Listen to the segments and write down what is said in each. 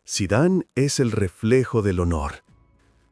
Zidane es el reflejo del honor.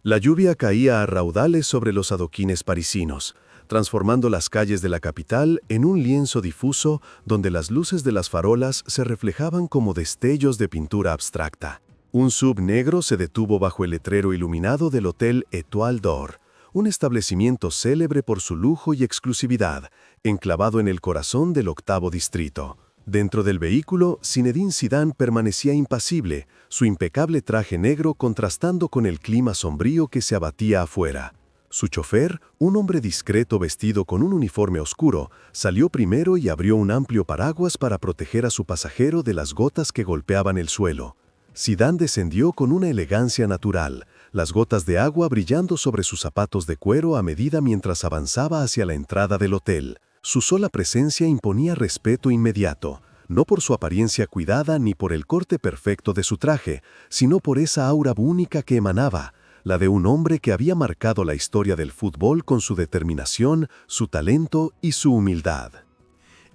La lluvia caía a raudales sobre los adoquines parisinos, transformando las calles de la capital en un lienzo difuso donde las luces de las farolas se reflejaban como destellos de pintura abstracta. Un sub negro se detuvo bajo el letrero iluminado del Hotel Étoile d'Or, un establecimiento célebre por su lujo y exclusividad, enclavado en el corazón del octavo distrito. Dentro del vehículo, Zinedine Zidane permanecía impasible, su impecable traje negro contrastando con el clima sombrío que se abatía afuera. Su chofer, un hombre discreto vestido con un uniforme oscuro, salió primero y abrió un amplio paraguas para proteger a su pasajero de las gotas que golpeaban el suelo. Zidane descendió con una elegancia natural, las gotas de agua brillando sobre sus zapatos de cuero a medida mientras avanzaba hacia la entrada del hotel. Su sola presencia imponía respeto inmediato, no por su apariencia cuidada ni por el corte perfecto de su traje, sino por esa aura única que emanaba, la de un hombre que había marcado la historia del fútbol con su determinación, su talento y su humildad.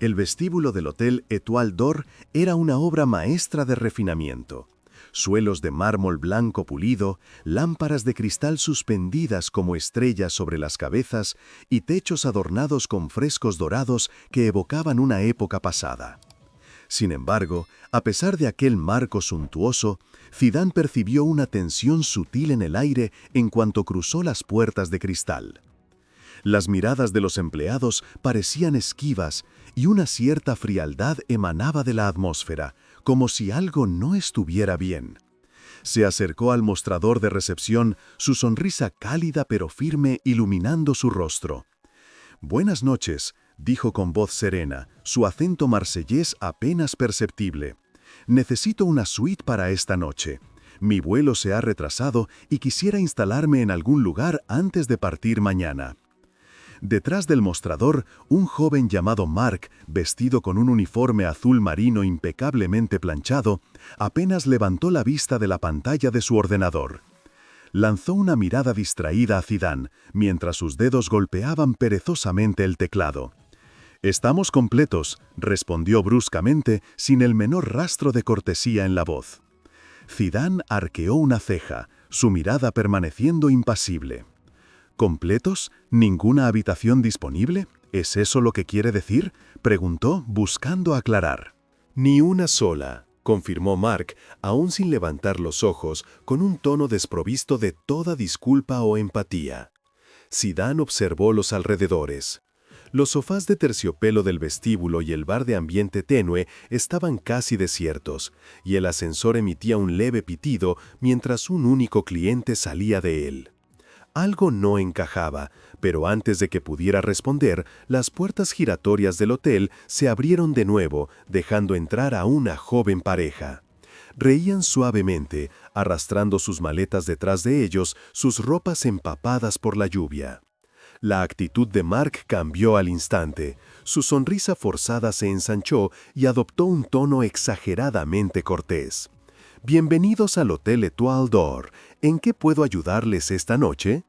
El vestíbulo del Hotel Étoile d'Or era una obra maestra de refinamiento. Suelos de mármol blanco pulido, lámparas de cristal suspendidas como estrellas sobre las cabezas y techos adornados con frescos dorados que evocaban una época pasada. Sin embargo, a pesar de aquel marco suntuoso, Zidane percibió una tensión sutil en el aire en cuanto cruzó las puertas de cristal. Las miradas de los empleados parecían esquivas y una cierta frialdad emanaba de la atmósfera, como si algo no estuviera bien. Se acercó al mostrador de recepción, su sonrisa cálida pero firme iluminando su rostro. «Buenas noches», dijo con voz serena, su acento marsellés apenas perceptible. «Necesito una suite para esta noche. Mi vuelo se ha retrasado y quisiera instalarme en algún lugar antes de partir mañana». Detrás del mostrador, un joven llamado Marc, vestido con un uniforme azul marino impecablemente planchado, apenas levantó la vista de la pantalla de su ordenador. Lanzó una mirada distraída a Zidane, mientras sus dedos golpeaban perezosamente el teclado. «Estamos completos», respondió bruscamente, sin el menor rastro de cortesía en la voz. Zidane arqueó una ceja, su mirada permaneciendo impasible. «¿Completos? ¿Ninguna habitación disponible? ¿Es eso lo que quiere decir?», preguntó, buscando aclarar. «Ni una sola», confirmó Marc, aún sin levantar los ojos, con un tono desprovisto de toda disculpa o empatía. Zidane observó los alrededores. Los sofás de terciopelo del vestíbulo y el bar de ambiente tenue estaban casi desiertos, y el ascensor emitía un leve pitido mientras un único cliente salía de él. Algo no encajaba, pero antes de que pudiera responder, las puertas giratorias del hotel se abrieron de nuevo, dejando entrar a una joven pareja. Reían suavemente, arrastrando sus maletas detrás de ellos, sus ropas empapadas por la lluvia. La actitud de Marc cambió al instante. Su sonrisa forzada se ensanchó y adoptó un tono exageradamente cortés. «Bienvenidos al Hotel Étoile d'Or. ¿En qué puedo ayudarles esta noche?».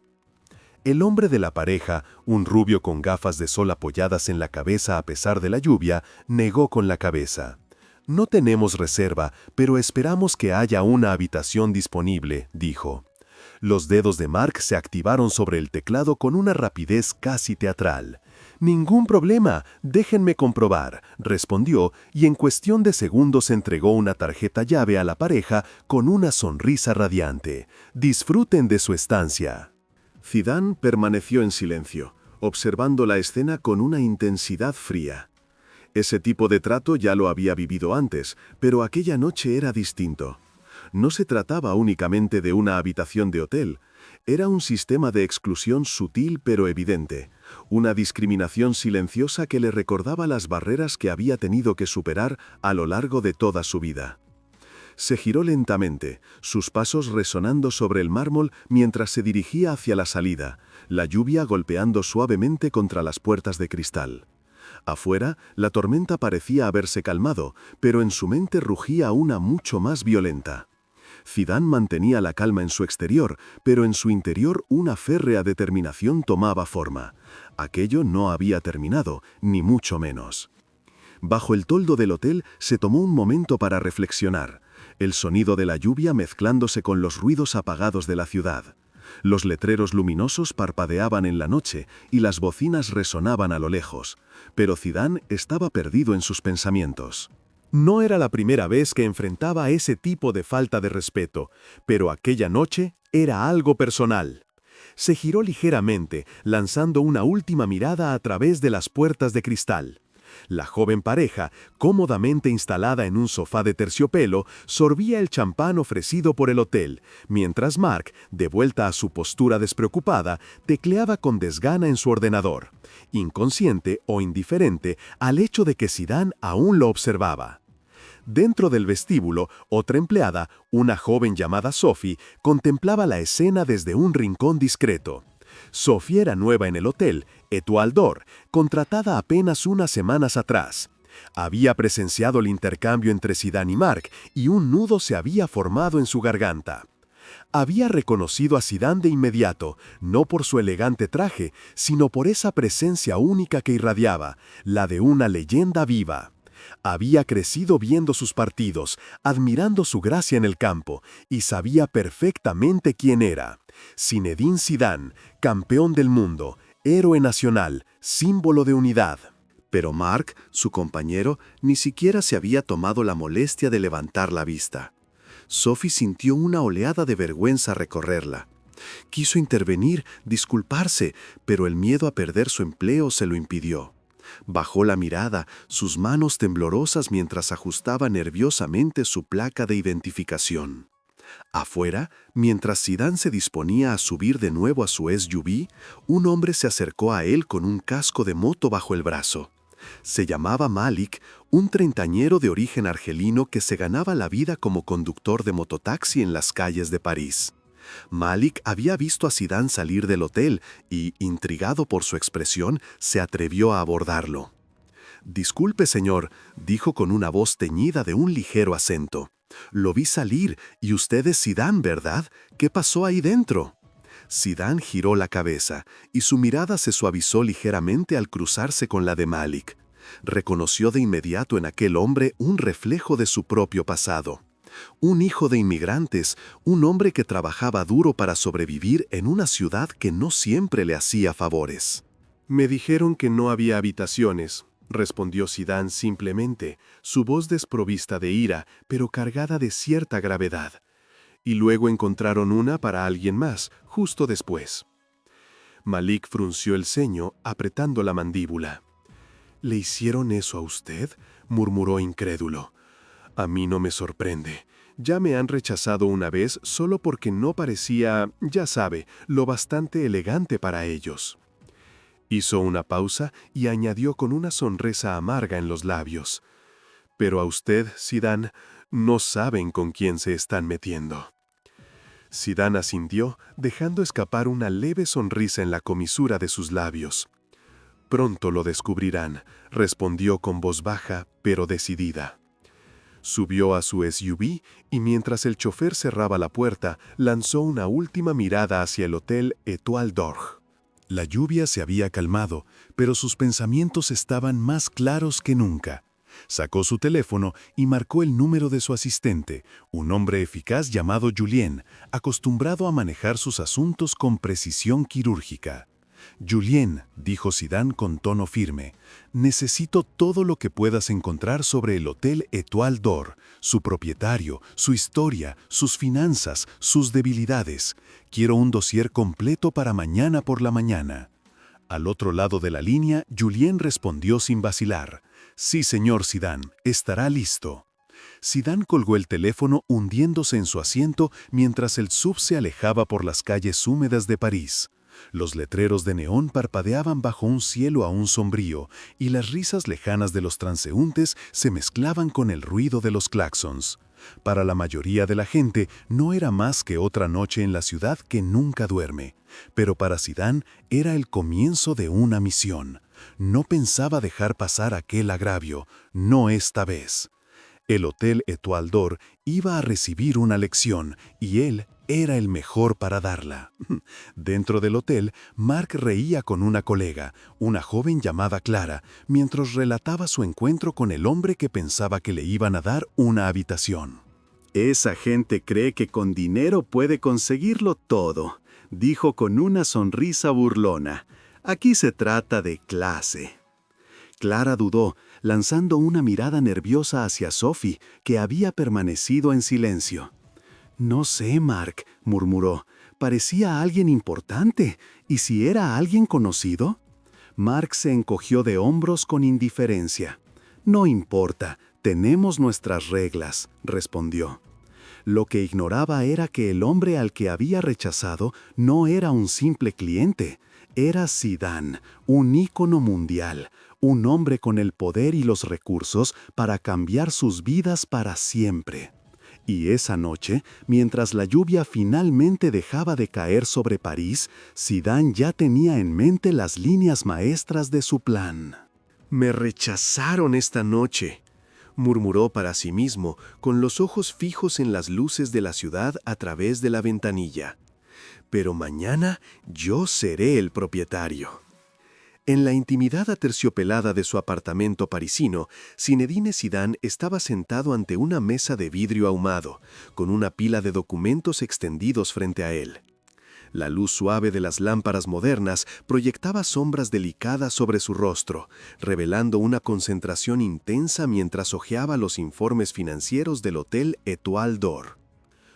El hombre de la pareja, un rubio con gafas de sol apoyadas en la cabeza a pesar de la lluvia, negó con la cabeza. «No tenemos reserva, pero esperamos que haya una habitación disponible», dijo. Los dedos de Marc se activaron sobre el teclado con una rapidez casi teatral. «Ningún problema, déjenme comprobar», respondió, y en cuestión de segundos entregó una tarjeta llave a la pareja con una sonrisa radiante. «Disfruten de su estancia». Zidane permaneció en silencio, observando la escena con una intensidad fría. Ese tipo de trato ya lo había vivido antes, pero aquella noche era distinto. No se trataba únicamente de una habitación de hotel, era un sistema de exclusión sutil pero evidente, una discriminación silenciosa que le recordaba las barreras que había tenido que superar a lo largo de toda su vida. Se giró lentamente, sus pasos resonando sobre el mármol mientras se dirigía hacia la salida, la lluvia golpeando suavemente contra las puertas de cristal. Afuera, la tormenta parecía haberse calmado, pero en su mente rugía una mucho más violenta. Zidane mantenía la calma en su exterior, pero en su interior una férrea determinación tomaba forma. Aquello no había terminado, ni mucho menos. Bajo el toldo del hotel se tomó un momento para reflexionar. el sonido de la lluvia mezclándose con los ruidos apagados de la ciudad. Los letreros luminosos parpadeaban en la noche y las bocinas resonaban a lo lejos, pero Zidane estaba perdido en sus pensamientos. No era la primera vez que enfrentaba ese tipo de falta de respeto, pero aquella noche era algo personal. Se giró ligeramente, lanzando una última mirada a través de las puertas de cristal. La joven pareja, cómodamente instalada en un sofá de terciopelo, sorbía el champán ofrecido por el hotel, mientras Mark, de vuelta a su postura despreocupada, tecleaba con desgana en su ordenador, inconsciente o indiferente al hecho de que Zidane aún lo observaba. Dentro del vestíbulo, otra empleada, una joven llamada Sophie, contemplaba la escena desde un rincón discreto. Sophie era nueva en el hotel, Étoile d'Or, contratada apenas unas semanas atrás. Había presenciado el intercambio entre Zidane y Mark y un nudo se había formado en su garganta. Había reconocido a Zidane de inmediato, no por su elegante traje, sino por esa presencia única que irradiaba, la de una leyenda viva. Había crecido viendo sus partidos, admirando su gracia en el campo, y sabía perfectamente quién era. Zinedine Zidane, campeón del mundo, héroe nacional, símbolo de unidad. Pero Mark, su compañero, ni siquiera se había tomado la molestia de levantar la vista. Sophie sintió una oleada de vergüenza recorrerla. Quiso intervenir, disculparse, pero el miedo a perder su empleo se lo impidió. Bajó la mirada, sus manos temblorosas mientras ajustaba nerviosamente su placa de identificación. Afuera, mientras Zidane se disponía a subir de nuevo a su SUV, un hombre se acercó a él con un casco de moto bajo el brazo. Se llamaba Malik, un treintañero de origen argelino que se ganaba la vida como conductor de mototaxi en las calles de París. Malik había visto a Zidane salir del hotel y, intrigado por su expresión, se atrevió a abordarlo. «Disculpe, señor», dijo con una voz teñida de un ligero acento. «Lo vi salir, y usted es Zidane, ¿verdad? ¿Qué pasó ahí dentro?» Zidane giró la cabeza, y su mirada se suavizó ligeramente al cruzarse con la de Malik. Reconoció de inmediato en aquel hombre un reflejo de su propio pasado. Un hijo de inmigrantes, un hombre que trabajaba duro para sobrevivir en una ciudad que no siempre le hacía favores. «Me dijeron que no había habitaciones», respondió Zidane simplemente, su voz desprovista de ira, pero cargada de cierta gravedad. «Y luego encontraron una para alguien más, justo después». Malik frunció el ceño, apretando la mandíbula. «¿Le hicieron eso a usted?», murmuró incrédulo. «A mí no me sorprende. Ya me han rechazado una vez solo porque no parecía, ya sabe, lo bastante elegante para ellos». Hizo una pausa y añadió con una sonrisa amarga en los labios. «Pero a usted, Zidane, no saben con quién se están metiendo». Zidane asintió, dejando escapar una leve sonrisa en la comisura de sus labios. «Pronto lo descubrirán», respondió con voz baja, pero decidida. Subió a su SUV y mientras el chofer cerraba la puerta, lanzó una última mirada hacia el hotel Étoile d'Or. La lluvia se había calmado, pero sus pensamientos estaban más claros que nunca. Sacó su teléfono y marcó el número de su asistente, un hombre eficaz llamado Julien, acostumbrado a manejar sus asuntos con precisión quirúrgica. «Julien», dijo Zidane con tono firme, «necesito todo lo que puedas encontrar sobre el Hotel Étoile d'Or, su propietario, su historia, sus finanzas, sus debilidades. Quiero un dossier completo para mañana por la mañana». Al otro lado de la línea, Julien respondió sin vacilar. «Sí, señor Zidane, estará listo». Zidane colgó el teléfono hundiéndose en su asiento mientras el sub se alejaba por las calles húmedas de París. Los letreros de neón parpadeaban bajo un cielo aún sombrío, y las risas lejanas de los transeúntes se mezclaban con el ruido de los claxons. Para la mayoría de la gente no era más que otra noche en la ciudad que nunca duerme, pero para Zidane era el comienzo de una misión. No pensaba dejar pasar aquel agravio, no esta vez. El Hotel Étoile d'Or iba a recibir una lección, y él era el mejor para darla. Dentro del hotel, Mark reía con una colega, una joven llamada Clara, mientras relataba su encuentro con el hombre que pensaba que le iban a dar una habitación. Esa gente cree que con dinero puede conseguirlo todo, dijo con una sonrisa burlona. Aquí se trata de clase. Clara dudó, lanzando una mirada nerviosa hacia Sophie, que había permanecido en silencio. «No sé, Mark», murmuró. «Parecía alguien importante. ¿Y si era alguien conocido?» Mark se encogió de hombros con indiferencia. «No importa, tenemos nuestras reglas», respondió. Lo que ignoraba era que el hombre al que había rechazado no era un simple cliente. Era Zidane, un ícono mundial, un hombre con el poder y los recursos para cambiar sus vidas para siempre. Y esa noche, mientras la lluvia finalmente dejaba de caer sobre París, Zidane ya tenía en mente las líneas maestras de su plan. «Me rechazaron esta noche», murmuró para sí mismo, con los ojos fijos en las luces de la ciudad a través de la ventanilla. «Pero mañana yo seré el propietario». En la intimidad aterciopelada de su apartamento parisino, Zinedine Zidane estaba sentado ante una mesa de vidrio ahumado, con una pila de documentos extendidos frente a él. La luz suave de las lámparas modernas proyectaba sombras delicadas sobre su rostro, revelando una concentración intensa mientras hojeaba los informes financieros del Hotel Étoile d'Or.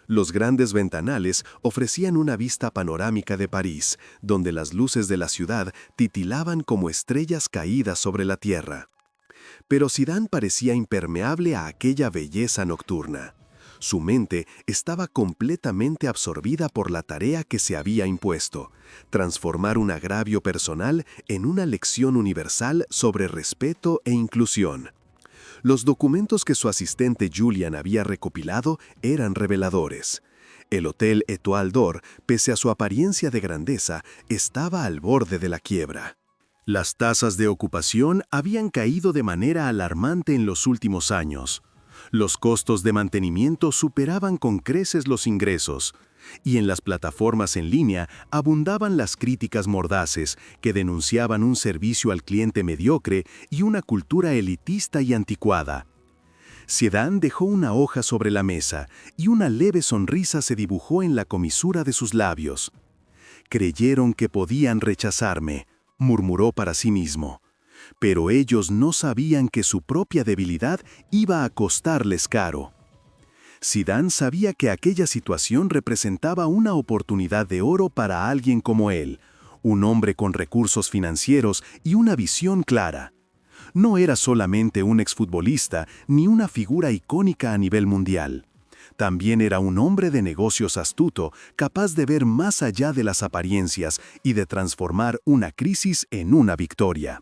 Los grandes ventanales ofrecían una vista panorámica de París, donde las luces de la ciudad titilaban como estrellas caídas sobre la tierra. Pero Zidane parecía impermeable a aquella belleza nocturna. Su mente estaba completamente absorbida por la tarea que se había impuesto: transformar un agravio personal en una lección universal sobre respeto e inclusión. Los documentos que su asistente Julian había recopilado eran reveladores. El Hotel Étoile d'Or, pese a su apariencia de grandeza, estaba al borde de la quiebra. Las tasas de ocupación habían caído de manera alarmante en los últimos años. Los costos de mantenimiento superaban con creces los ingresos, y en las plataformas en línea abundaban las críticas mordaces que denunciaban un servicio al cliente mediocre y una cultura elitista y anticuada. Zidane dejó una hoja sobre la mesa y una leve sonrisa se dibujó en la comisura de sus labios. «Creyeron que podían rechazarme», murmuró para sí mismo. Pero ellos no sabían que su propia debilidad iba a costarles caro. Zidane sabía que aquella situación representaba una oportunidad de oro para alguien como él, un hombre con recursos financieros y una visión clara. No era solamente un exfutbolista ni una figura icónica a nivel mundial. También era un hombre de negocios astuto, capaz de ver más allá de las apariencias y de transformar una crisis en una victoria.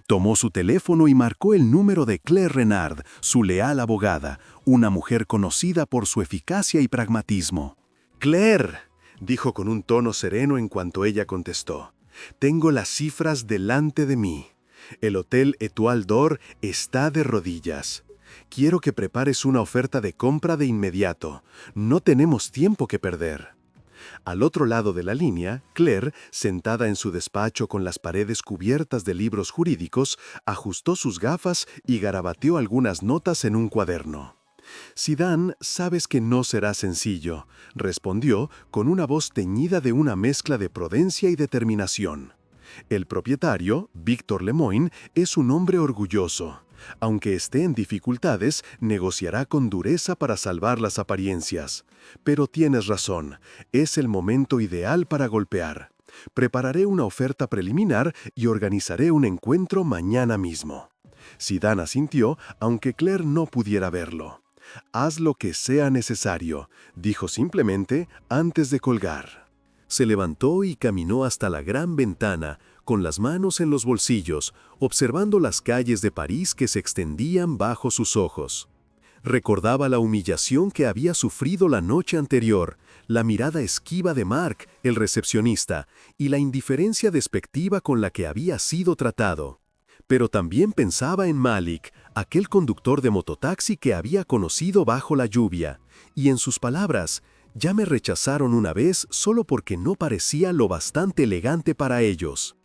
Tomó su teléfono y marcó el número de Claire Renard, su leal abogada, una mujer conocida por su eficacia y pragmatismo. «Claire», dijo con un tono sereno en cuanto ella contestó, «tengo las cifras delante de mí. El Hotel Étoile d'Or está de rodillas. Quiero que prepares una oferta de compra de inmediato. No tenemos tiempo que perder». Al otro lado de la línea, Claire, sentada en su despacho con las paredes cubiertas de libros jurídicos, ajustó sus gafas y garabateó algunas notas en un cuaderno. «Zidane, sabes que no será sencillo», respondió con una voz teñida de una mezcla de prudencia y determinación. «El propietario, Victor Lemoine, es un hombre orgulloso. Aunque esté en dificultades, negociará con dureza para salvar las apariencias. Pero tienes razón, es el momento ideal para golpear. Prepararé una oferta preliminar y organizaré un encuentro mañana mismo». Zidane asintió, aunque Claire no pudiera verlo. «Haz lo que sea necesario», dijo simplemente antes de colgar. Se levantó y caminó hasta la gran ventana, con las manos en los bolsillos, observando las calles de París que se extendían bajo sus ojos. Recordaba la humillación que había sufrido la noche anterior, la mirada esquiva de Mark, el recepcionista, y la indiferencia despectiva con la que había sido tratado. Pero también pensaba en Malik, aquel conductor de mototaxi que había conocido bajo la lluvia, y en sus palabras: «Ya me rechazaron una vez solo porque no parecía lo bastante elegante para ellos».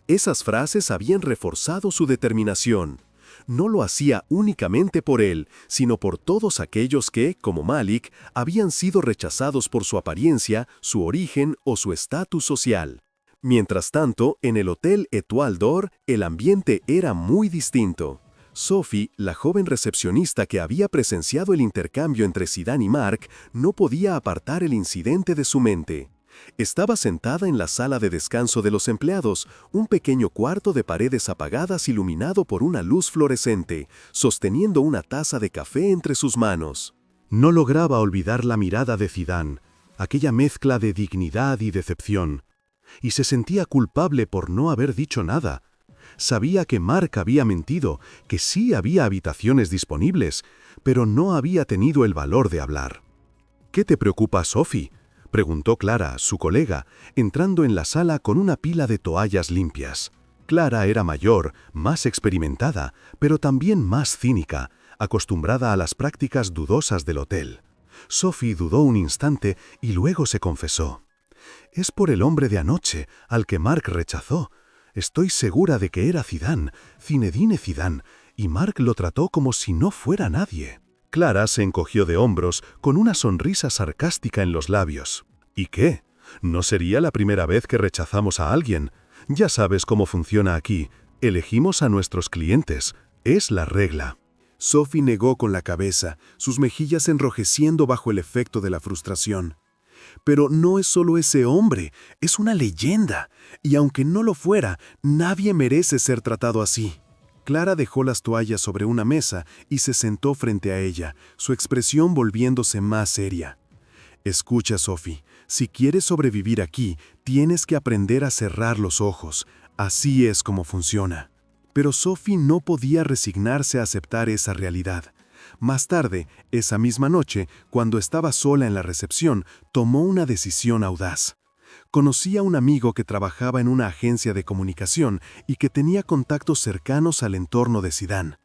Esas frases habían reforzado su determinación. no lo hacía únicamente por él, sino por todos aquellos que, como Malik, habían sido rechazados por su apariencia, su origen o su estatus social. Mientras tanto, en el Hotel Étoile d'Or, el ambiente era muy distinto. Sophie, la joven recepcionista que había presenciado el intercambio entre Zidane y Marc, no podía apartar el incidente de su mente. Estaba sentada en la sala de descanso de los empleados, un pequeño cuarto de paredes apagadas iluminado por una luz fluorescente, sosteniendo una taza de café entre sus manos. No lograba olvidar la mirada de Zidane, aquella mezcla de dignidad y decepción, y se sentía culpable por no haber dicho nada. Sabía que Marc había mentido, que sí había habitaciones disponibles, pero no había tenido el valor de hablar. «¿Qué te preocupa, Sophie?», preguntó Clara, su colega, entrando en la sala con una pila de toallas limpias. Clara era mayor, más experimentada, pero también más cínica, acostumbrada a las prácticas dudosas del hotel. Sophie dudó un instante y luego se confesó. «Es por el hombre de anoche, al que Marc rechazó. Estoy segura de que era Zidane, Zinedine Zidane, y Marc lo trató como si no fuera nadie». Clara se encogió de hombros con una sonrisa sarcástica en los labios. «¿Y qué? No sería la primera vez que rechazamos a alguien. Ya sabes cómo funciona aquí. Elegimos a nuestros clientes. Es la regla». Sophie negó con la cabeza, sus mejillas enrojeciendo bajo el efecto de la frustración. «Pero no es solo ese hombre, es una leyenda, y aunque no lo fuera, nadie merece ser tratado así». Clara dejó las toallas sobre una mesa y se sentó frente a ella, su expresión volviéndose más seria. «Escucha, Sophie, si quieres sobrevivir aquí, tienes que aprender a cerrar los ojos. Así es como funciona». Pero Sophie no podía resignarse a aceptar esa realidad. Más tarde, esa misma noche, cuando estaba sola en la recepción, tomó una decisión audaz. Conocía a un amigo que trabajaba en una agencia de comunicación y que tenía contactos cercanos al entorno de Zidane.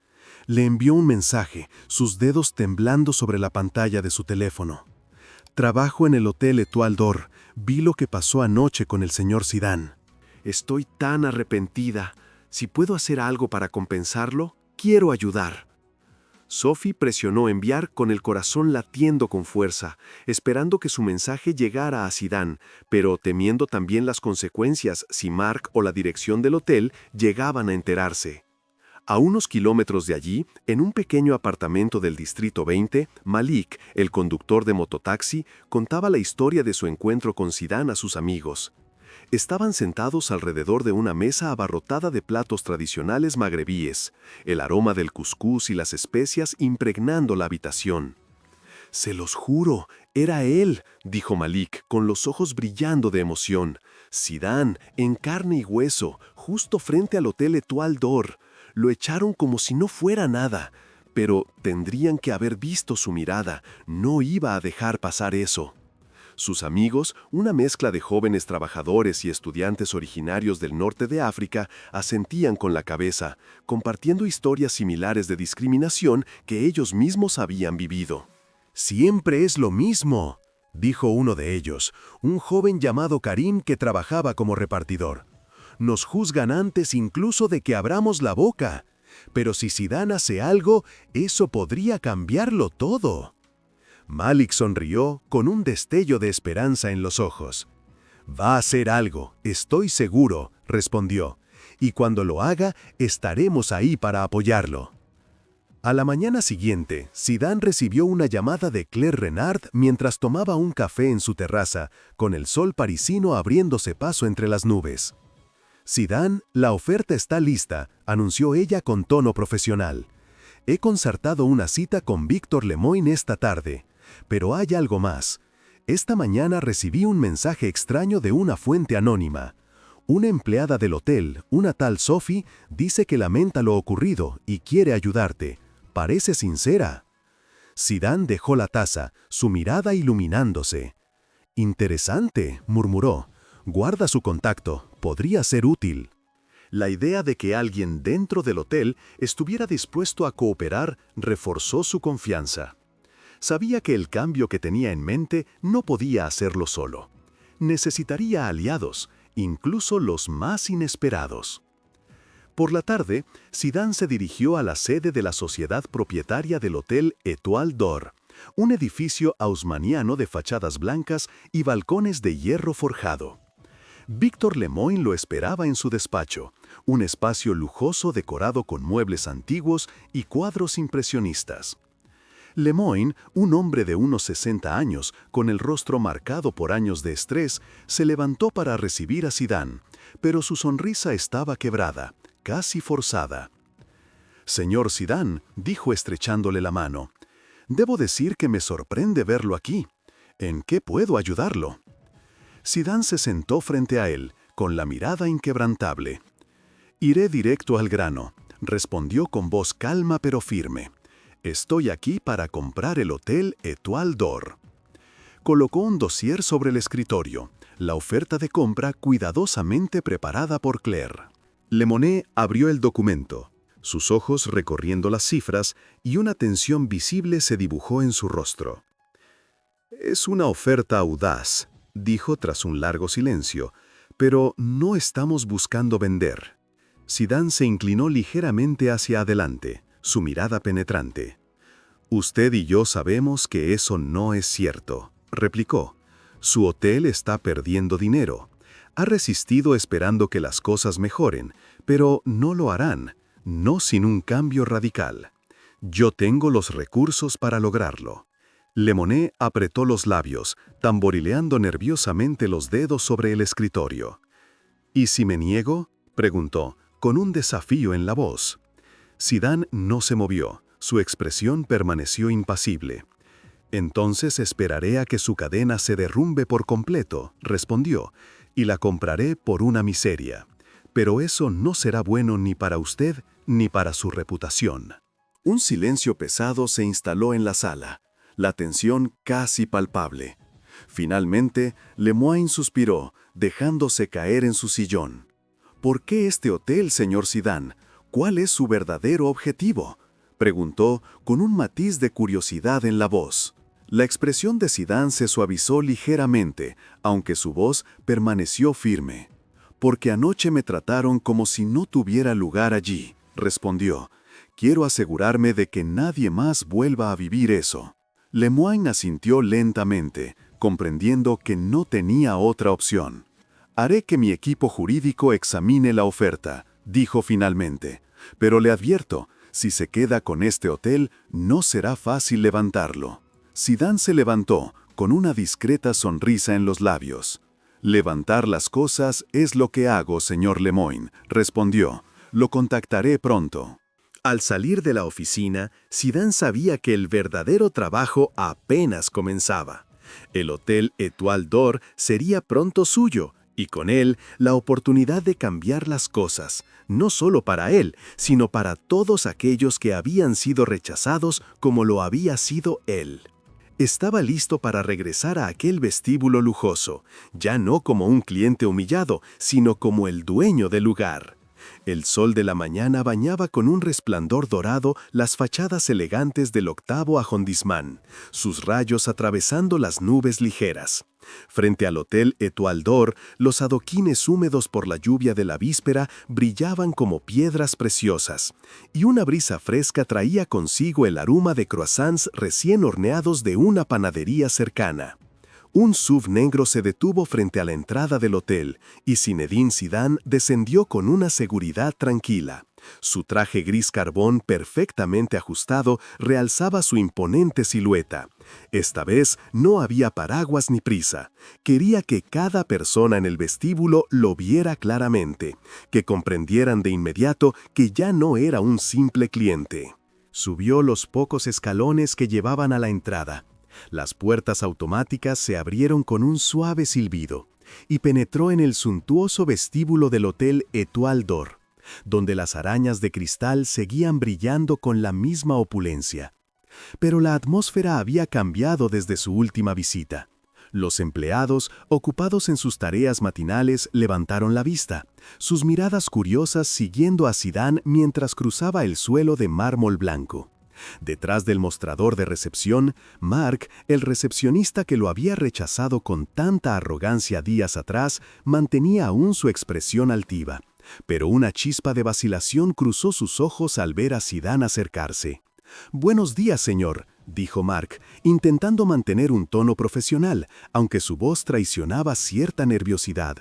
Le envió un mensaje, sus dedos temblando sobre la pantalla de su teléfono. «Trabajo en el Hotel Étoile d'Or. Vi lo que pasó anoche con el señor Zidane. Estoy tan arrepentida. Si puedo hacer algo para compensarlo, quiero ayudar». Sophie presionó enviar con el corazón latiendo con fuerza, esperando que su mensaje llegara a Zidane, pero temiendo también las consecuencias si Marc o la dirección del hotel llegaban a enterarse. A unos kilómetros de allí, en un pequeño apartamento del Distrito 20, Malik, el conductor de mototaxi, contaba la historia de su encuentro con Zidane a sus amigos. Estaban sentados alrededor de una mesa abarrotada de platos tradicionales magrebíes, el aroma del cuscús y las especias impregnando la habitación. «Se los juro, era él», dijo Malik, con los ojos brillando de emoción. «Zidane, en carne y hueso, justo frente al Hotel Étoile d'Or. Lo echaron como si no fuera nada, pero tendrían que haber visto su mirada, no iba a dejar pasar eso». Sus amigos, una mezcla de jóvenes trabajadores y estudiantes originarios del norte de África, asentían con la cabeza, compartiendo historias similares de discriminación que ellos mismos habían vivido. «Siempre es lo mismo», dijo uno de ellos, un joven llamado Karim que trabajaba como repartidor. «Nos juzgan antes incluso de que abramos la boca. Pero si Zidane hace algo, eso podría cambiarlo todo». Malik sonrió con un destello de esperanza en los ojos. «Va a hacer algo, estoy seguro», respondió, «y cuando lo haga, estaremos ahí para apoyarlo». A la mañana siguiente, Zidane recibió una llamada de Claire Renard mientras tomaba un café en su terraza, con el sol parisino abriéndose paso entre las nubes. «Zidane, la oferta está lista», anunció ella con tono profesional. «He concertado una cita con Víctor Lemoyne esta tarde. Pero hay algo más. Esta mañana recibí un mensaje extraño de una fuente anónima. Una empleada del hotel, una tal Sophie, dice que lamenta lo ocurrido y quiere ayudarte. Parece sincera». Zidane dejó la taza, su mirada iluminándose. «Interesante», murmuró. «Guarda su contacto, podría ser útil». La idea de que alguien dentro del hotel estuviera dispuesto a cooperar reforzó su confianza. Sabía que el cambio que tenía en mente no podía hacerlo solo. Necesitaría aliados, incluso los más inesperados. Por la tarde, Zidane se dirigió a la sede de la sociedad propietaria del Hotel Étoile d'Or, un edificio haussmanniano de fachadas blancas y balcones de hierro forjado. Victor Lemoyne lo esperaba en su despacho, un espacio lujoso decorado con muebles antiguos y cuadros impresionistas. Lemoyne, un hombre de unos 60 años, con el rostro marcado por años de estrés, se levantó para recibir a Zidane, pero su sonrisa estaba quebrada, casi forzada. «Señor Zidane», dijo estrechándole la mano, «debo decir que me sorprende verlo aquí. ¿En qué puedo ayudarlo?» Zidane se sentó frente a él, con la mirada inquebrantable. «Iré directo al grano», respondió con voz calma pero firme. «Estoy aquí para comprar el Hotel Étoile d'Or». Colocó un dossier sobre el escritorio, la oferta de compra cuidadosamente preparada por Claire. Lemoyne abrió el documento, sus ojos recorriendo las cifras y una tensión visible se dibujó en su rostro. «Es una oferta audaz», dijo tras un largo silencio, «pero no estamos buscando vender». Zidane se inclinó ligeramente hacia adelante, su mirada penetrante. «Usted y yo sabemos que eso no es cierto», replicó. «Su hotel está perdiendo dinero. Ha resistido esperando que las cosas mejoren, pero no lo harán, no sin un cambio radical. Yo tengo los recursos para lograrlo». Lemoyne apretó los labios, tamborileando nerviosamente los dedos sobre el escritorio. «¿Y si me niego?», preguntó, con un desafío en la voz. Zidane no se movió, su expresión permaneció impasible. «Entonces esperaré a que su cadena se derrumbe por completo», respondió, «y la compraré por una miseria. Pero eso no será bueno ni para usted ni para su reputación». Un silencio pesado se instaló en la sala, la tensión casi palpable. Finalmente, Lemoyne suspiró, dejándose caer en su sillón. «¿Por qué este hotel, señor Zidane? ¿Cuál es su verdadero objetivo?», preguntó con un matiz de curiosidad en la voz. La expresión de Zidane se suavizó ligeramente, aunque su voz permaneció firme. «Porque anoche me trataron como si no tuviera lugar allí», respondió. «Quiero asegurarme de que nadie más vuelva a vivir eso». Lemoyne asintió lentamente, comprendiendo que no tenía otra opción. «Haré que mi equipo jurídico examine la oferta», dijo finalmente. «Pero le advierto, si se queda con este hotel, no será fácil levantarlo». Zidane se levantó, con una discreta sonrisa en los labios. «Levantar las cosas es lo que hago, señor Lemoyne», respondió. «Lo contactaré pronto». Al salir de la oficina, Zidane sabía que el verdadero trabajo apenas comenzaba. El Hotel Étoile d'Or sería pronto suyo, y con él la oportunidad de cambiar las cosas, no solo para él, sino para todos aquellos que habían sido rechazados como lo había sido él. Estaba listo para regresar a aquel vestíbulo lujoso, ya no como un cliente humillado, sino como el dueño del lugar. El sol de la mañana bañaba con un resplandor dorado las fachadas elegantes del octavo arrondissement, sus rayos atravesando las nubes ligeras. Frente al Hotel Étoile d'Or, los adoquines húmedos por la lluvia de la víspera brillaban como piedras preciosas, y una brisa fresca traía consigo el aroma de croissants recién horneados de una panadería cercana. Un SUV negro se detuvo frente a la entrada del hotel y Zinedine Zidane descendió con una seguridad tranquila. Su traje gris carbón perfectamente ajustado realzaba su imponente silueta. Esta vez no había paraguas ni prisa. Quería que cada persona en el vestíbulo lo viera claramente, que comprendieran de inmediato que ya no era un simple cliente. Subió los pocos escalones que llevaban a la entrada. Las puertas automáticas se abrieron con un suave silbido y penetró en el suntuoso vestíbulo del Hotel Étoile d'Or, donde las arañas de cristal seguían brillando con la misma opulencia. Pero la atmósfera había cambiado desde su última visita. Los empleados, ocupados en sus tareas matinales, levantaron la vista, sus miradas curiosas siguiendo a Zidane mientras cruzaba el suelo de mármol blanco. Detrás del mostrador de recepción, Marc, el recepcionista que lo había rechazado con tanta arrogancia días atrás, mantenía aún su expresión altiva, Pero una chispa de vacilación cruzó sus ojos al ver a Zidane acercarse. «Buenos días, señor», dijo Mark, intentando mantener un tono profesional, aunque su voz traicionaba cierta nerviosidad.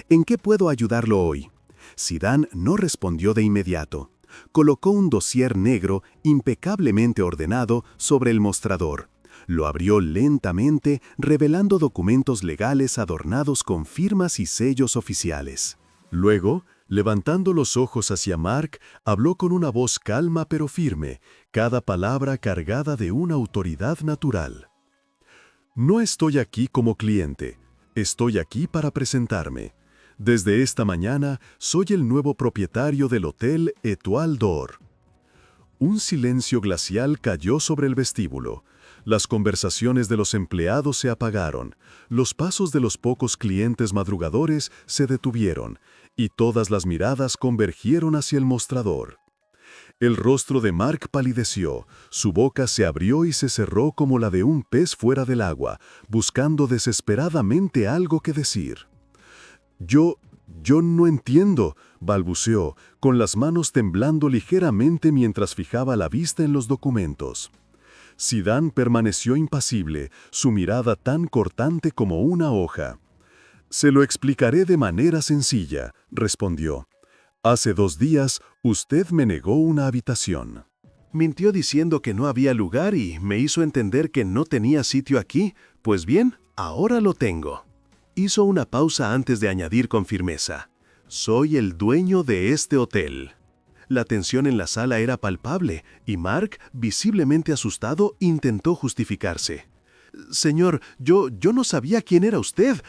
«¿En qué puedo ayudarlo hoy?» Zidane no respondió de inmediato. Colocó un dossier negro impecablemente ordenado sobre el mostrador. Lo abrió lentamente, revelando documentos legales adornados con firmas y sellos oficiales. Luego, levantando los ojos hacia Mark, habló con una voz calma pero firme, cada palabra cargada de una autoridad natural. «No estoy aquí como cliente, estoy aquí para presentarme. Desde esta mañana soy el nuevo propietario del Hotel Étoile d'Or». Un silencio glacial cayó sobre el vestíbulo. Las conversaciones de los empleados se apagaron, los pasos de los pocos clientes madrugadores se detuvieron, y todas las miradas convergieron hacia el mostrador. El rostro de Mark palideció, su boca se abrió y se cerró como la de un pez fuera del agua, buscando desesperadamente algo que decir. Yo no entiendo», balbuceó, con las manos temblando ligeramente mientras fijaba la vista en los documentos. Zidane permaneció impasible, su mirada tan cortante como una hoja. «Se lo explicaré de manera sencilla», respondió. «Hace 2 días, usted me negó una habitación». Mintió diciendo que no había lugar y me hizo entender que no tenía sitio aquí. Pues bien, ahora lo tengo. Hizo una pausa antes de añadir con firmeza. «Soy el dueño de este hotel». La tensión en la sala era palpable y Mark, visiblemente asustado, intentó justificarse. «Señor, yo no sabía quién era usted.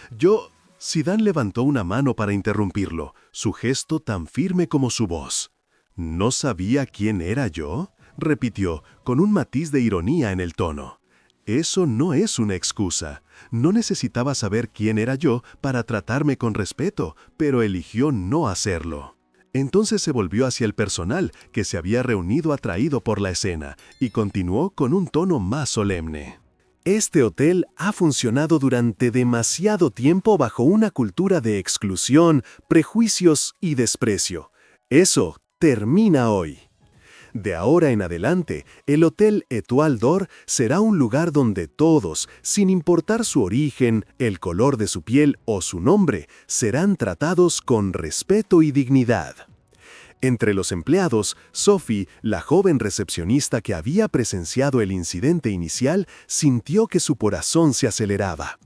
Zidane levantó una mano para interrumpirlo, su gesto tan firme como su voz. «¿No sabía quién era yo?», repitió, con un matiz de ironía en el tono. «Eso no es una excusa. No necesitaba saber quién era yo para tratarme con respeto, pero eligió no hacerlo». Entonces se volvió hacia el personal, que se había reunido atraído por la escena, y continuó con un tono más solemne. «Este hotel ha funcionado durante demasiado tiempo bajo una cultura de exclusión, prejuicios y desprecio. Eso termina hoy. De ahora en adelante, el Hotel Étoile d'Or será un lugar donde todos, sin importar su origen, el color de su piel o su nombre, serán tratados con respeto y dignidad». Entre los empleados, Sophie, la joven recepcionista que había presenciado el incidente inicial, sintió que su corazón se aceleraba.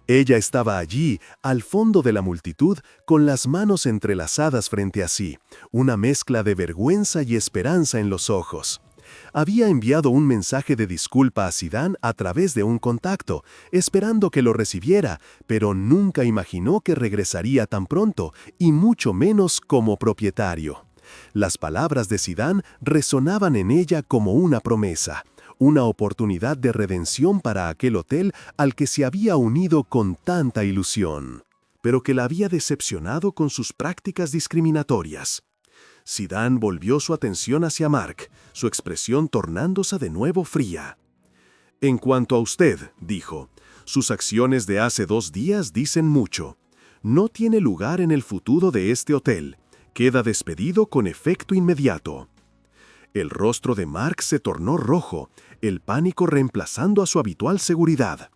Ella estaba allí, al fondo de la multitud, con las manos entrelazadas frente a sí, una mezcla de vergüenza y esperanza en los ojos. Había enviado un mensaje de disculpa a Zidane a través de un contacto, esperando que lo recibiera, pero nunca imaginó que regresaría tan pronto, y mucho menos como propietario. Las palabras de Zidane resonaban en ella como una promesa, una oportunidad de redención para aquel hotel al que se había unido con tanta ilusión, pero que la había decepcionado con sus prácticas discriminatorias. Zidane volvió su atención hacia Mark, su expresión tornándose de nuevo fría. «En cuanto a usted», dijo, «sus acciones de hace 2 días dicen mucho. No tiene lugar en el futuro de este hotel. Queda despedido con efecto inmediato». El rostro de Mark se tornó rojo, el pánico reemplazando a su habitual seguridad.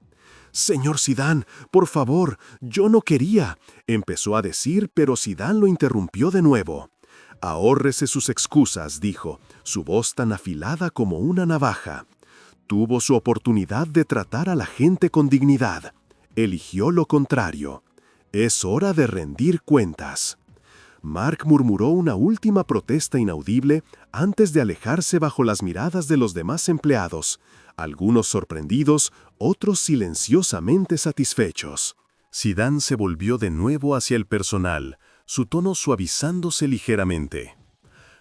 «Señor Zidane, por favor, yo no quería», empezó a decir, pero Zidane lo interrumpió de nuevo. «Ahórrese sus excusas», dijo, su voz tan afilada como una navaja. «Tuvo su oportunidad de tratar a la gente con dignidad. Eligió lo contrario. Es hora de rendir cuentas». Mark murmuró una última protesta inaudible antes de alejarse bajo las miradas de los demás empleados, algunos sorprendidos, otros silenciosamente satisfechos. Zidane se volvió de nuevo hacia el personal, su tono suavizándose ligeramente.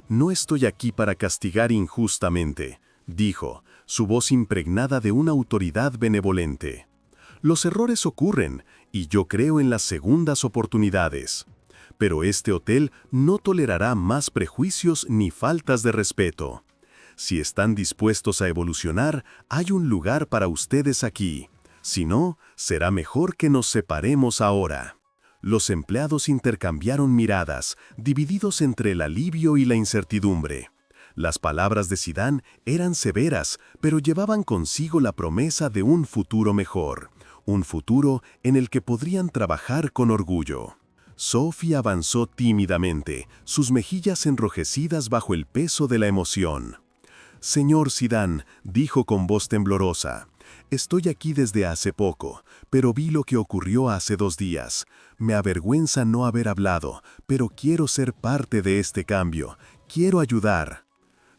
«No estoy aquí para castigar injustamente», dijo, su voz impregnada de una autoridad benevolente. «Los errores ocurren, y yo creo en las segundas oportunidades. Pero este hotel no tolerará más prejuicios ni faltas de respeto. Si están dispuestos a evolucionar, hay un lugar para ustedes aquí. Si no, será mejor que nos separemos ahora». Los empleados intercambiaron miradas, divididos entre el alivio y la incertidumbre. Las palabras de Zidane eran severas, pero llevaban consigo la promesa de un futuro mejor, un futuro en el que podrían trabajar con orgullo. Sophie avanzó tímidamente, sus mejillas enrojecidas bajo el peso de la emoción. «Señor Zidane», dijo con voz temblorosa, «estoy aquí desde hace poco, pero vi lo que ocurrió hace 2 días. Me avergüenza no haber hablado, pero quiero ser parte de este cambio. Quiero ayudar».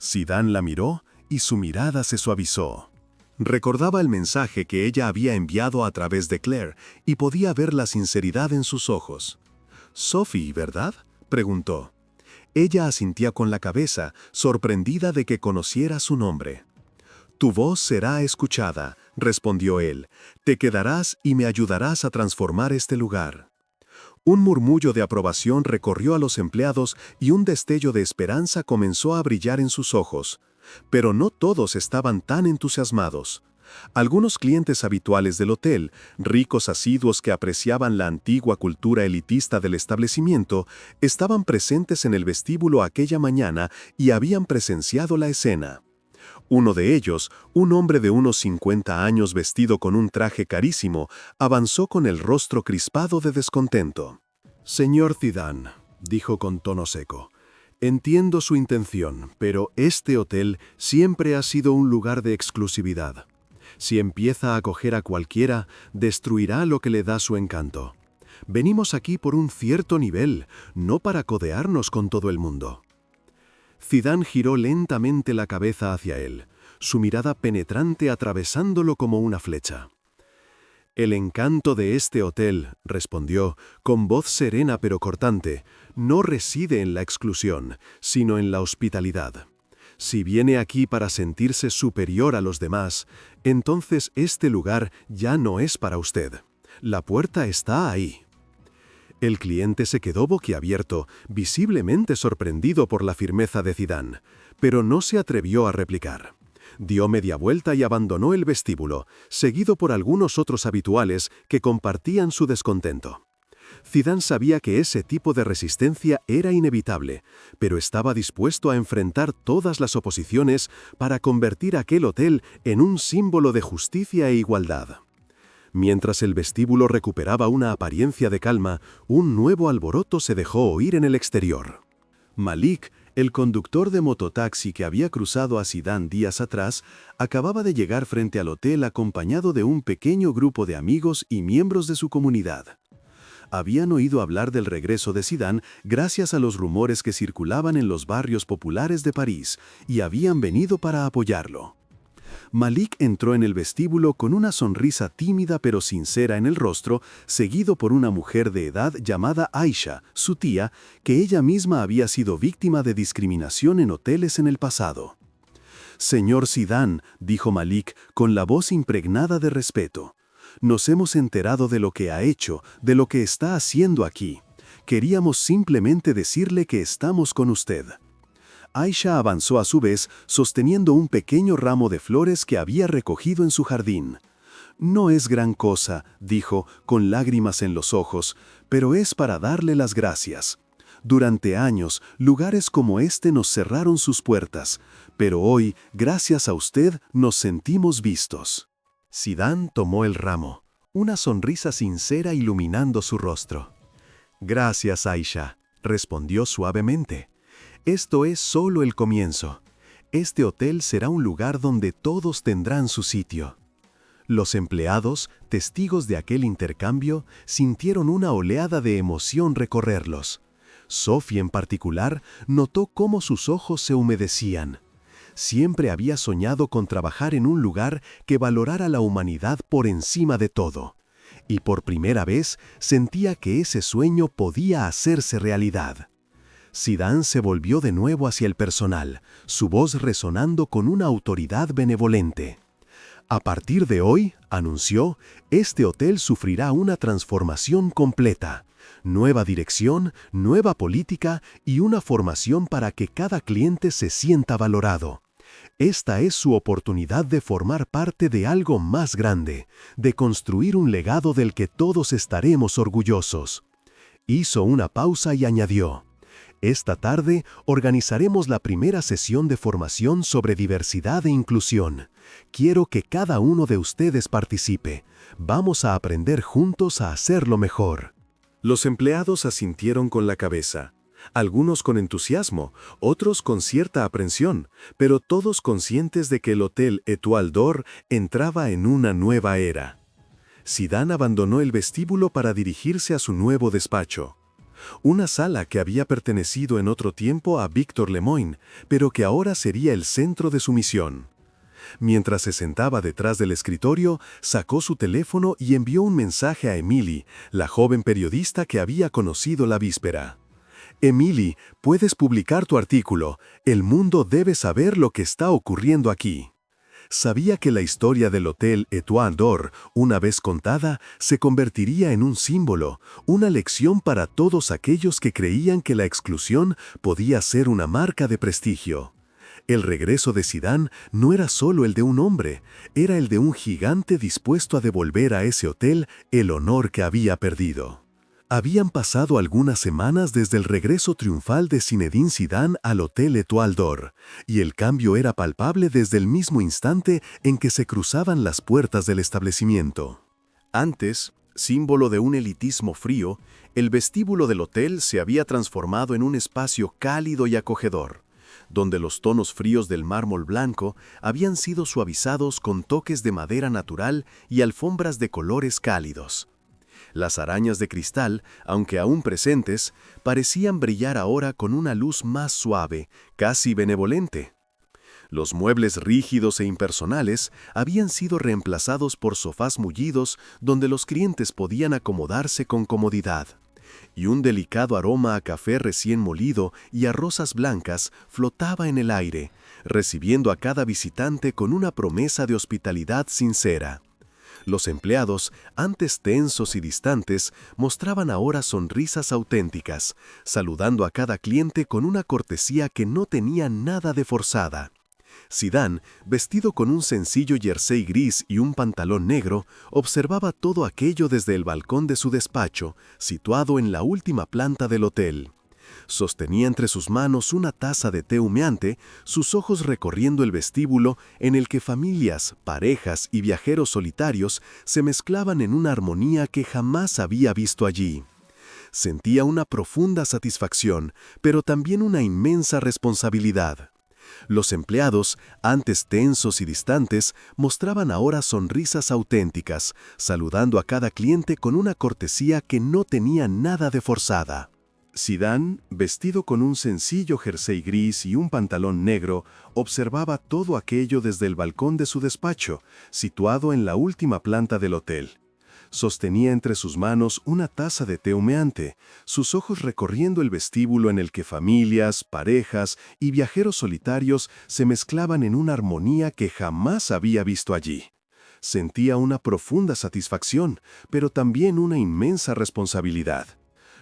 Zidane la miró y su mirada se suavizó. Recordaba el mensaje que ella había enviado a través de Claire y podía ver la sinceridad en sus ojos. «Sophie, ¿verdad?», preguntó. Ella asintía con la cabeza, sorprendida de que conociera su nombre. «Tu voz será escuchada», respondió él. «Te quedarás y me ayudarás a transformar este lugar». Un murmullo de aprobación recorrió a los empleados y un destello de esperanza comenzó a brillar en sus ojos. Pero no todos estaban tan entusiasmados. Algunos clientes habituales del hotel, ricos asiduos que apreciaban la antigua cultura elitista del establecimiento, estaban presentes en el vestíbulo aquella mañana y habían presenciado la escena. Uno de ellos, un hombre de unos 50 años vestido con un traje carísimo, avanzó con el rostro crispado de descontento. «Señor Zidane», dijo con tono seco, «entiendo su intención, pero este hotel siempre ha sido un lugar de exclusividad. Si empieza a acoger a cualquiera, destruirá lo que le da su encanto. Venimos aquí por un cierto nivel, no para codearnos con todo el mundo». Zidane giró lentamente la cabeza hacia él, su mirada penetrante atravesándolo como una flecha. «El encanto de este hotel», respondió, con voz serena pero cortante, «no reside en la exclusión, sino en la hospitalidad. Si viene aquí para sentirse superior a los demás, entonces este lugar ya no es para usted. La puerta está ahí». El cliente se quedó boquiabierto, visiblemente sorprendido por la firmeza de Zidane, pero no se atrevió a replicar. Dio media vuelta y abandonó el vestíbulo, seguido por algunos otros habituales que compartían su descontento. Zidane sabía que ese tipo de resistencia era inevitable, pero estaba dispuesto a enfrentar todas las oposiciones para convertir aquel hotel en un símbolo de justicia e igualdad. Mientras el vestíbulo recuperaba una apariencia de calma, un nuevo alboroto se dejó oír en el exterior. Malik, el conductor de mototaxi que había cruzado a Zidane días atrás, acababa de llegar frente al hotel acompañado de un pequeño grupo de amigos y miembros de su comunidad. Habían oído hablar del regreso de Zidane gracias a los rumores que circulaban en los barrios populares de París y habían venido para apoyarlo. Malik entró en el vestíbulo con una sonrisa tímida pero sincera en el rostro, seguido por una mujer de edad llamada Aisha, su tía, que ella misma había sido víctima de discriminación en hoteles en el pasado. «Señor Zidane», dijo Malik con la voz impregnada de respeto, «nos hemos enterado de lo que ha hecho, de lo que está haciendo aquí. Queríamos simplemente decirle que estamos con usted». Aisha avanzó a su vez, sosteniendo un pequeño ramo de flores que había recogido en su jardín. «No es gran cosa», dijo, con lágrimas en los ojos, «pero es para darle las gracias. Durante años, lugares como este nos cerraron sus puertas, pero hoy, gracias a usted, nos sentimos vistos». Zidane tomó el ramo, una sonrisa sincera iluminando su rostro. «Gracias, Aisha», respondió suavemente. «Esto es solo el comienzo. Este hotel será un lugar donde todos tendrán su sitio». Los empleados, testigos de aquel intercambio, sintieron una oleada de emoción recorrerlos. Sophie, en particular, notó cómo sus ojos se humedecían. Siempre había soñado con trabajar en un lugar que valorara la humanidad por encima de todo. Y por primera vez sentía que ese sueño podía hacerse realidad. Zidane se volvió de nuevo hacia el personal, su voz resonando con una autoridad benevolente. «A partir de hoy», anunció, «este hotel sufrirá una transformación completa. Nueva dirección, nueva política y una formación para que cada cliente se sienta valorado. Esta es su oportunidad de formar parte de algo más grande, de construir un legado del que todos estaremos orgullosos. Hizo una pausa y añadió: esta tarde organizaremos la primera sesión de formación sobre diversidad e inclusión. Quiero que cada uno de ustedes participe. Vamos a aprender juntos a hacerlo mejor. Los empleados asintieron con la cabeza. Algunos con entusiasmo, otros con cierta aprensión, pero todos conscientes de que el Hotel Étoile d'Or entraba en una nueva era. Zidane abandonó el vestíbulo para dirigirse a su nuevo despacho. Una sala que había pertenecido en otro tiempo a Victor Lemoine, pero que ahora sería el centro de su misión. Mientras se sentaba detrás del escritorio, sacó su teléfono y envió un mensaje a Emily, la joven periodista que había conocido la víspera. Emily, puedes publicar tu artículo. El mundo debe saber lo que está ocurriendo aquí. Sabía que la historia del Hotel Étoile d'Or, una vez contada, se convertiría en un símbolo, una lección para todos aquellos que creían que la exclusión podía ser una marca de prestigio. El regreso de Zidane no era solo el de un hombre, era el de un gigante dispuesto a devolver a ese hotel el honor que había perdido. Habían pasado algunas semanas desde el regreso triunfal de Zinedine Zidane al Hotel Étoile d'Or, y el cambio era palpable desde el mismo instante en que se cruzaban las puertas del establecimiento. Antes, símbolo de un elitismo frío, el vestíbulo del hotel se había transformado en un espacio cálido y acogedor, donde los tonos fríos del mármol blanco habían sido suavizados con toques de madera natural y alfombras de colores cálidos. Las arañas de cristal, aunque aún presentes, parecían brillar ahora con una luz más suave, casi benevolente. Los muebles rígidos e impersonales habían sido reemplazados por sofás mullidos donde los clientes podían acomodarse con comodidad. Y un delicado aroma a café recién molido y a rosas blancas flotaba en el aire, recibiendo a cada visitante con una promesa de hospitalidad sincera. Los empleados, antes tensos y distantes, mostraban ahora sonrisas auténticas, saludando a cada cliente con una cortesía que no tenía nada de forzada. Zidane, vestido con un sencillo jersey gris y un pantalón negro, observaba todo aquello desde el balcón de su despacho, situado en la última planta del hotel. Sostenía entre sus manos una taza de té humeante, sus ojos recorriendo el vestíbulo en el que familias, parejas y viajeros solitarios se mezclaban en una armonía que jamás había visto allí. Sentía una profunda satisfacción, pero también una inmensa responsabilidad. Los empleados, antes tensos y distantes, mostraban ahora sonrisas auténticas, saludando a cada cliente con una cortesía que no tenía nada de forzada. Zidane, vestido con un sencillo jersey gris y un pantalón negro, observaba todo aquello desde el balcón de su despacho, situado en la última planta del hotel. Sostenía entre sus manos una taza de té humeante, sus ojos recorriendo el vestíbulo en el que familias, parejas y viajeros solitarios se mezclaban en una armonía que jamás había visto allí. Sentía una profunda satisfacción, pero también una inmensa responsabilidad.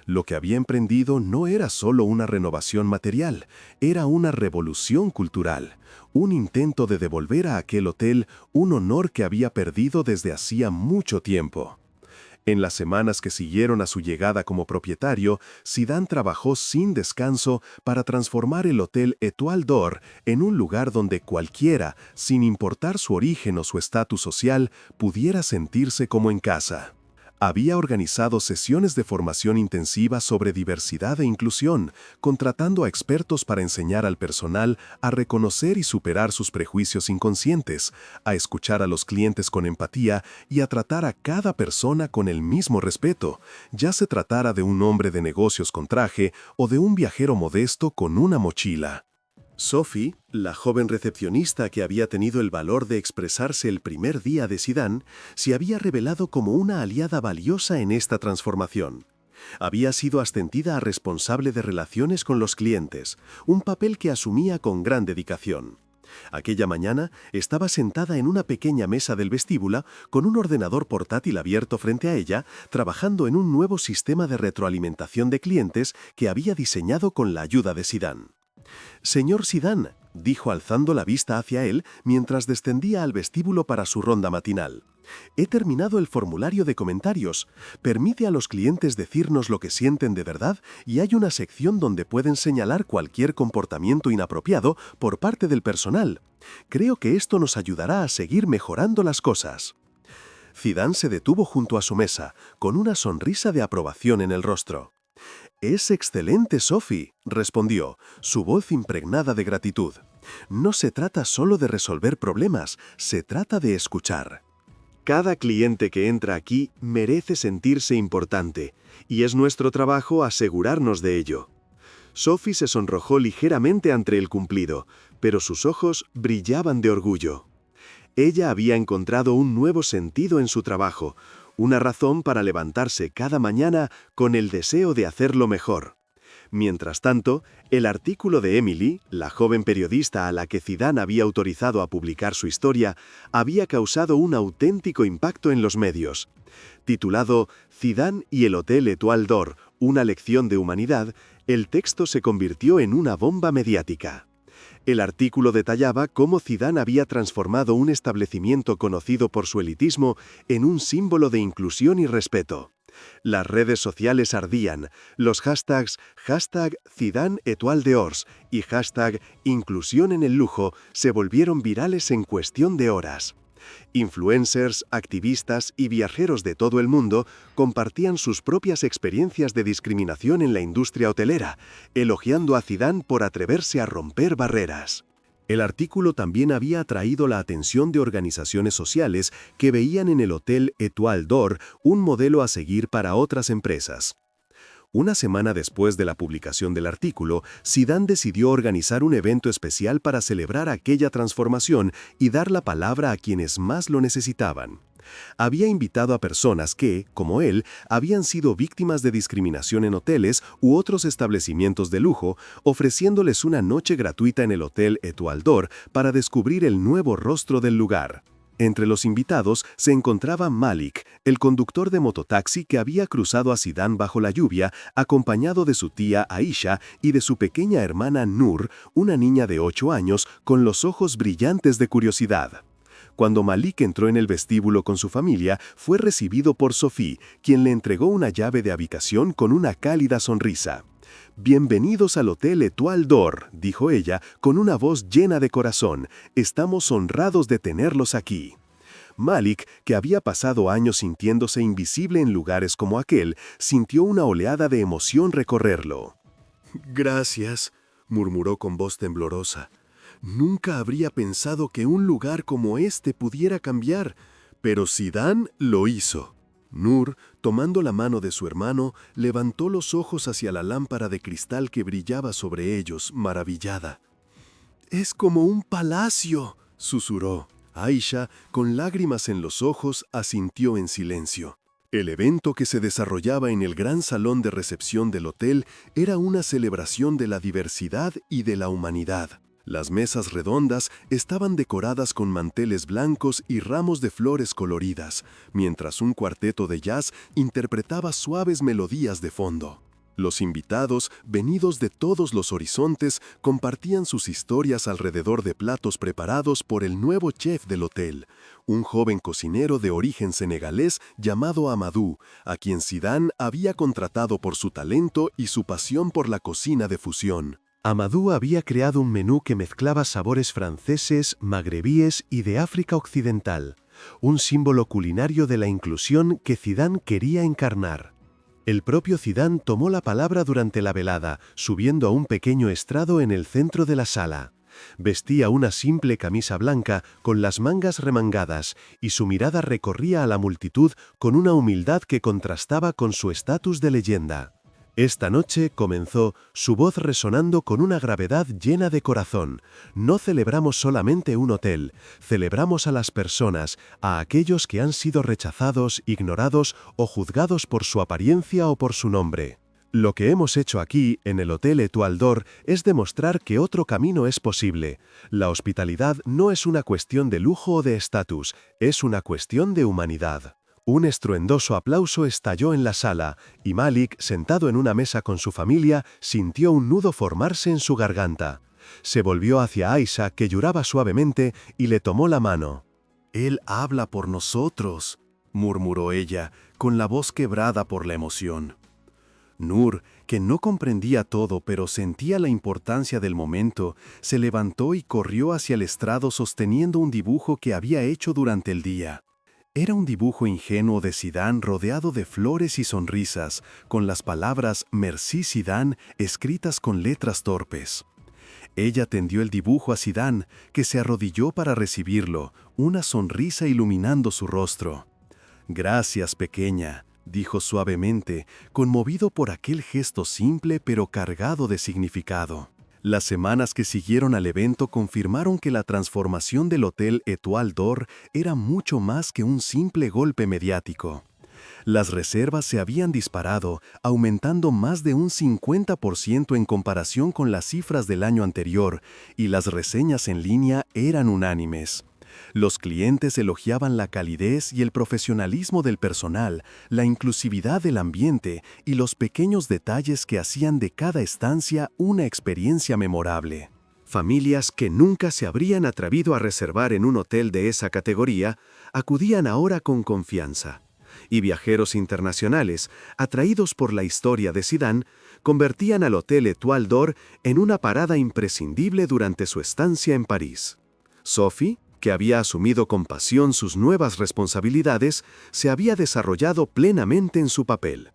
Lo que había emprendido no era solo una renovación material, era una revolución cultural, un intento de devolver a aquel hotel un honor que había perdido desde hacía mucho tiempo. En las semanas que siguieron a su llegada como propietario, Zidane trabajó sin descanso para transformar el Hotel Étoile d'Or en un lugar donde cualquiera, sin importar su origen o su estatus social, pudiera sentirse como en casa. Había organizado sesiones de formación intensiva sobre diversidad e inclusión, contratando a expertos para enseñar al personal a reconocer y superar sus prejuicios inconscientes, a escuchar a los clientes con empatía y a tratar a cada persona con el mismo respeto, ya se tratara de un hombre de negocios con traje o de un viajero modesto con una mochila. Sophie, la joven recepcionista que había tenido el valor de expresarse el primer día de Zidane, se había revelado como una aliada valiosa en esta transformación. Había sido ascendida a responsable de relaciones con los clientes, un papel que asumía con gran dedicación. Aquella mañana estaba sentada en una pequeña mesa del vestíbulo con un ordenador portátil abierto frente a ella, trabajando en un nuevo sistema de retroalimentación de clientes que había diseñado con la ayuda de Zidane. «Señor Zidane», dijo alzando la vista hacia él mientras descendía al vestíbulo para su ronda matinal. He terminado el formulario de comentarios. Permite a los clientes decirnos lo que sienten de verdad y hay una sección donde pueden señalar cualquier comportamiento inapropiado por parte del personal. Creo que esto nos ayudará a seguir mejorando las cosas. Zidane se detuvo junto a su mesa, con una sonrisa de aprobación en el rostro. «Es excelente, Sophie», respondió, su voz impregnada de gratitud. «No se trata solo de resolver problemas, se trata de escuchar». Cada cliente que entra aquí merece sentirse importante, y es nuestro trabajo asegurarnos de ello. Sophie se sonrojó ligeramente ante el cumplido, pero sus ojos brillaban de orgullo. Ella había encontrado un nuevo sentido en su trabajo, una razón para levantarse cada mañana con el deseo de hacerlo mejor. Mientras tanto, el artículo de Emily, la joven periodista a la que Zidane había autorizado a publicar su historia, había causado un auténtico impacto en los medios. Titulado «Zidane y el Hotel Étoile d'Or, una lección de humanidad», el texto se convirtió en una bomba mediática. El artículo detallaba cómo Zidane había transformado un establecimiento conocido por su elitismo en un símbolo de inclusión y respeto. Las redes sociales ardían, los hashtags #Zidane Étoile d'Or y #Inclusión en el lujo se volvieron virales en cuestión de horas. Influencers, activistas y viajeros de todo el mundo compartían sus propias experiencias de discriminación en la industria hotelera, elogiando a Zidane por atreverse a romper barreras. El artículo también había atraído la atención de organizaciones sociales que veían en el Hotel Étoile d'Or un modelo a seguir para otras empresas. Una semana después de la publicación del artículo, Zidane decidió organizar un evento especial para celebrar aquella transformación y dar la palabra a quienes más lo necesitaban. Había invitado a personas que, como él, habían sido víctimas de discriminación en hoteles u otros establecimientos de lujo, ofreciéndoles una noche gratuita en el Hotel Étoile d'Or para descubrir el nuevo rostro del lugar. Entre los invitados se encontraba Malik, el conductor de mototaxi que había cruzado a Zidane bajo la lluvia, acompañado de su tía Aisha y de su pequeña hermana Nur, una niña de 8 años con los ojos brillantes de curiosidad. Cuando Malik entró en el vestíbulo con su familia, fue recibido por Sophie, quien le entregó una llave de habitación con una cálida sonrisa. «Bienvenidos al Hotel Étoile d'Or», dijo ella, con una voz llena de corazón. «Estamos honrados de tenerlos aquí». Malik, que había pasado años sintiéndose invisible en lugares como aquel, sintió una oleada de emoción recorrerlo. «Gracias», murmuró con voz temblorosa. «Nunca habría pensado que un lugar como este pudiera cambiar, pero Zidane lo hizo». Nur, tomando la mano de su hermano, levantó los ojos hacia la lámpara de cristal que brillaba sobre ellos, maravillada. «Es como un palacio», susurró. Aisha, con lágrimas en los ojos, asintió en silencio. El evento que se desarrollaba en el gran salón de recepción del hotel era una celebración de la diversidad y de la humanidad. Las mesas redondas estaban decoradas con manteles blancos y ramos de flores coloridas, mientras un cuarteto de jazz interpretaba suaves melodías de fondo. Los invitados, venidos de todos los horizontes, compartían sus historias alrededor de platos preparados por el nuevo chef del hotel, un joven cocinero de origen senegalés llamado Amadou, a quien Zidane había contratado por su talento y su pasión por la cocina de fusión. Amadou había creado un menú que mezclaba sabores franceses, magrebíes y de África Occidental, un símbolo culinario de la inclusión que Zidane quería encarnar. El propio Zidane tomó la palabra durante la velada, subiendo a un pequeño estrado en el centro de la sala. Vestía una simple camisa blanca con las mangas remangadas y su mirada recorría a la multitud con una humildad que contrastaba con su estatus de leyenda. Esta noche comenzó, su voz resonando con una gravedad llena de corazón. No celebramos solamente un hotel, celebramos a las personas, a aquellos que han sido rechazados, ignorados o juzgados por su apariencia o por su nombre. Lo que hemos hecho aquí, en el Hotel Étoile d'Or, es demostrar que otro camino es posible. La hospitalidad no es una cuestión de lujo o de estatus, es una cuestión de humanidad. Un estruendoso aplauso estalló en la sala, y Malik, sentado en una mesa con su familia, sintió un nudo formarse en su garganta. Se volvió hacia Aisha, que lloraba suavemente, y le tomó la mano. Él habla por nosotros, murmuró ella, con la voz quebrada por la emoción. Nur, que no comprendía todo pero sentía la importancia del momento, se levantó y corrió hacia el estrado sosteniendo un dibujo que había hecho durante el día. Era un dibujo ingenuo de Zidane rodeado de flores y sonrisas, con las palabras «Merci Zidane» escritas con letras torpes. Ella tendió el dibujo a Zidane, que se arrodilló para recibirlo, una sonrisa iluminando su rostro. «Gracias, pequeña», dijo suavemente, conmovido por aquel gesto simple pero cargado de significado. Las semanas que siguieron al evento confirmaron que la transformación del Hotel Étoile d'Or era mucho más que un simple golpe mediático. Las reservas se habían disparado, aumentando más de un 50% en comparación con las cifras del año anterior, y las reseñas en línea eran unánimes. Los clientes elogiaban la calidez y el profesionalismo del personal, la inclusividad del ambiente y los pequeños detalles que hacían de cada estancia una experiencia memorable. Familias que nunca se habrían atrevido a reservar en un hotel de esa categoría acudían ahora con confianza. Y viajeros internacionales, atraídos por la historia de Zidane, convertían al Hotel Étoile d'Or en una parada imprescindible durante su estancia en París. Sophie, que había asumido con pasión sus nuevas responsabilidades, se había desarrollado plenamente en su papel.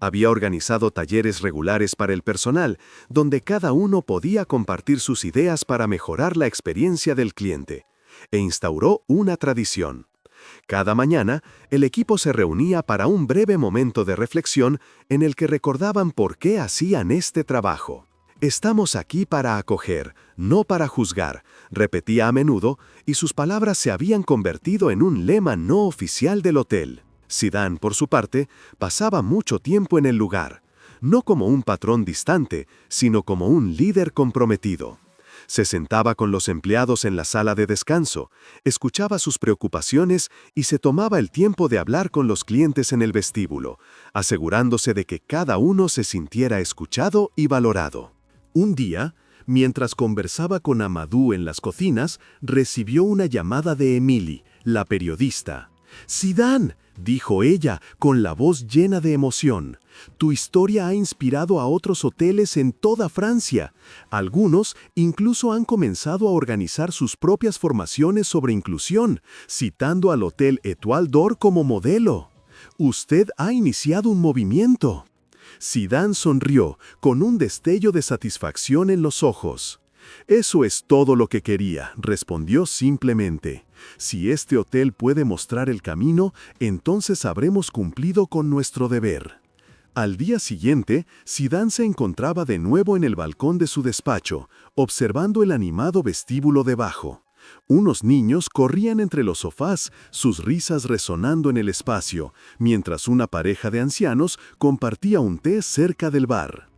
Había organizado talleres regulares para el personal, donde cada uno podía compartir sus ideas para mejorar la experiencia del cliente, e instauró una tradición. Cada mañana, el equipo se reunía para un breve momento de reflexión en el que recordaban por qué hacían este trabajo. «Estamos aquí para acoger, no para juzgar», repetía a menudo, y sus palabras se habían convertido en un lema no oficial del hotel. Zidane, por su parte, pasaba mucho tiempo en el lugar, no como un patrón distante, sino como un líder comprometido. Se sentaba con los empleados en la sala de descanso, escuchaba sus preocupaciones y se tomaba el tiempo de hablar con los clientes en el vestíbulo, asegurándose de que cada uno se sintiera escuchado y valorado. Un día, mientras conversaba con Amadou en las cocinas, recibió una llamada de Émilie, la periodista. «Zidane», dijo ella, con la voz llena de emoción, «tu historia ha inspirado a otros hoteles en toda Francia. Algunos incluso han comenzado a organizar sus propias formaciones sobre inclusión, citando al Hotel Étoile d'Or como modelo. Usted ha iniciado un movimiento». Zidane sonrió, con un destello de satisfacción en los ojos. «Eso es todo lo que quería», respondió simplemente. «Si este hotel puede mostrar el camino, entonces habremos cumplido con nuestro deber». Al día siguiente, Zidane se encontraba de nuevo en el balcón de su despacho, observando el animado vestíbulo debajo. Unos niños corrían entre los sofás, sus risas resonando en el espacio, mientras una pareja de ancianos compartía un té cerca del bar.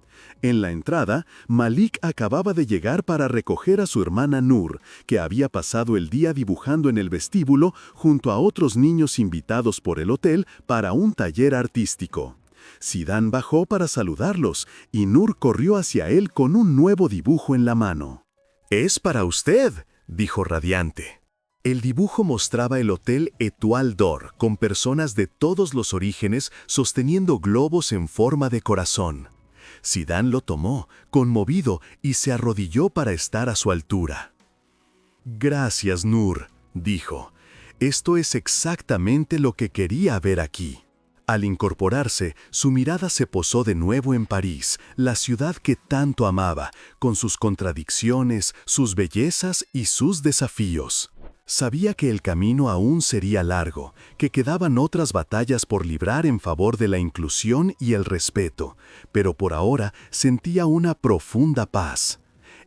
En la entrada, Malik acababa de llegar para recoger a su hermana Nur, que había pasado el día dibujando en el vestíbulo junto a otros niños invitados por el hotel para un taller artístico. Zidane bajó para saludarlos y Nur corrió hacia él con un nuevo dibujo en la mano. «Es para usted», dijo radiante. El dibujo mostraba el Hotel Étoile d'Or, con personas de todos los orígenes sosteniendo globos en forma de corazón. Zidane lo tomó, conmovido, y se arrodilló para estar a su altura. «Gracias, Nur», dijo. «Esto es exactamente lo que quería ver aquí». Al incorporarse, su mirada se posó de nuevo en París, la ciudad que tanto amaba, con sus contradicciones, sus bellezas y sus desafíos. Sabía que el camino aún sería largo, que quedaban otras batallas por librar en favor de la inclusión y el respeto, pero por ahora sentía una profunda paz.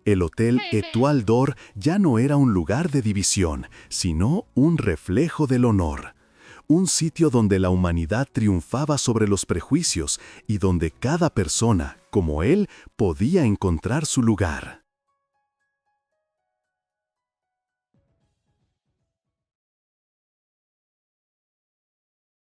El Hotel Étoile d'Or ya no era un lugar de división, sino un reflejo del honor. Un sitio donde la humanidad triunfaba sobre los prejuicios y donde cada persona, como él, podía encontrar su lugar.